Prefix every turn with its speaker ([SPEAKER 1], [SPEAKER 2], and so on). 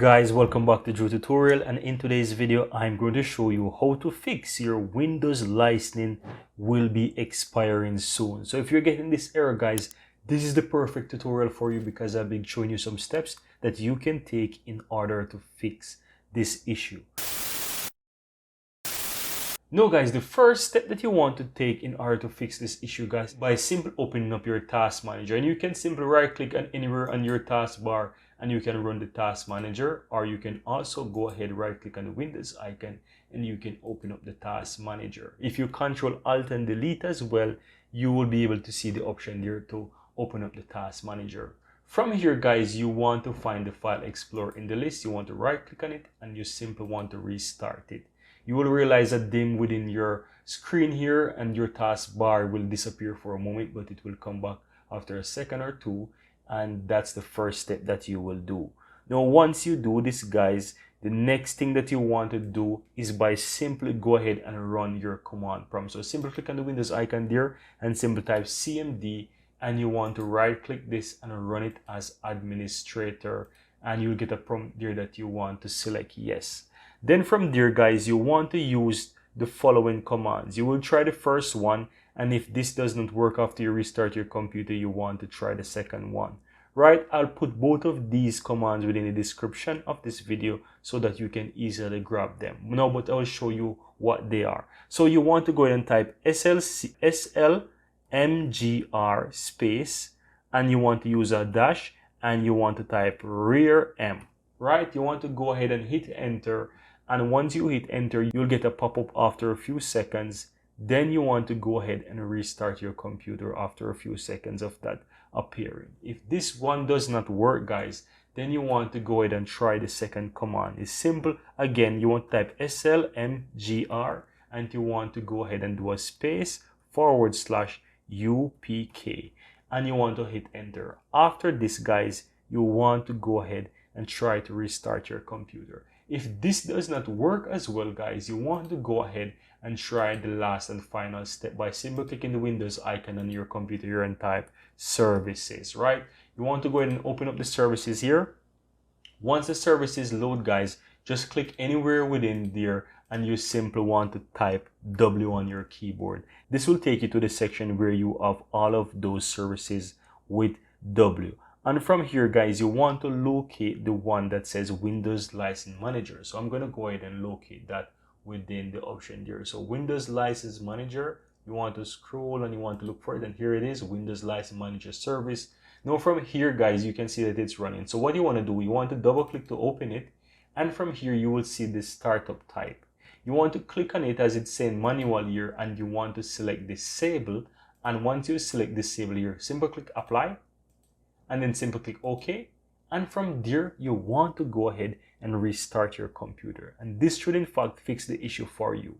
[SPEAKER 1] Guys, welcome back to Drew Tutorial, and in today's video I'm going to show you how to fix your Windows licensing will be expiring soon. So if you're getting this error, guys, this is the perfect tutorial for you because I've been showing you some steps that you can take in order to fix this issue. Now guys, the first step that you want to take in order to fix this issue, guys, by simply opening up your task manager, and you can simply right click on anywhere on your taskbar and you can run the task manager, or you can also go ahead right click on the Windows icon and you can open up the task manager. If you Control Alt and Delete as well, you will be able to see the option there to open up the task manager. From here, guys, you want to find the File Explorer in the list. You want to right click on it and you simply want to restart it. You will realize a dim within your screen here and your taskbar will disappear for a moment, but it will come back after a second or two, and that's the first step that you will do. Now once you do this, guys, the next thing that you want to do is by simply go ahead and run your command prompt. So simply click on the Windows icon there and simply type CMD, and you want to right click this and run it as administrator, and you'll get a prompt there that you want to select yes. Then from there, guys, you want to use the following commands. You will try the first one, and if this does not work after you restart your computer, you want to try the second one. Right, I'll put both of these commands within the description of this video so that you can easily grab them. No, but I'll show you what they are. So you want to go ahead and type Slmgr space, and you want to use a dash, and you want to type rearm. Right, you want to go ahead and hit enter. And once you hit enter, you'll get a pop-up after a few seconds. Then you want to go ahead and restart your computer after a few seconds of that appearing. If this one does not work, guys, then you want to go ahead and try the second command. It's simple. Again, you want to type Slmgr and you want to go ahead and do a space /UPK, and you want to hit enter. After this, guys, you want to go ahead and try to restart your computer. If this does not work as well, guys, you want to go ahead and try the last and final step by simply clicking the Windows icon on your computer here and type services, right? You want to go ahead and open up the services here. Once the services load, guys, just click anywhere within there and you simply want to type W on your keyboard. This will take you to the section where you have all of those services with W. And from here, guys, you want to locate the one that says Windows License Manager. So I'm going to go ahead and locate that within the option there. So Windows License Manager, you want to scroll and you want to look for it. And here it is, Windows License Manager Service. Now from here, guys, you can see that it's running. So what you want to do, you want to double click to open it. And from here, you will see the startup type. You want to click on it as it's saying manual here, and you want to select disable. And once you select disable here, simply click apply. And then simply click OK. And from there, you want to go ahead and restart your computer. And this should in fact fix the issue for you.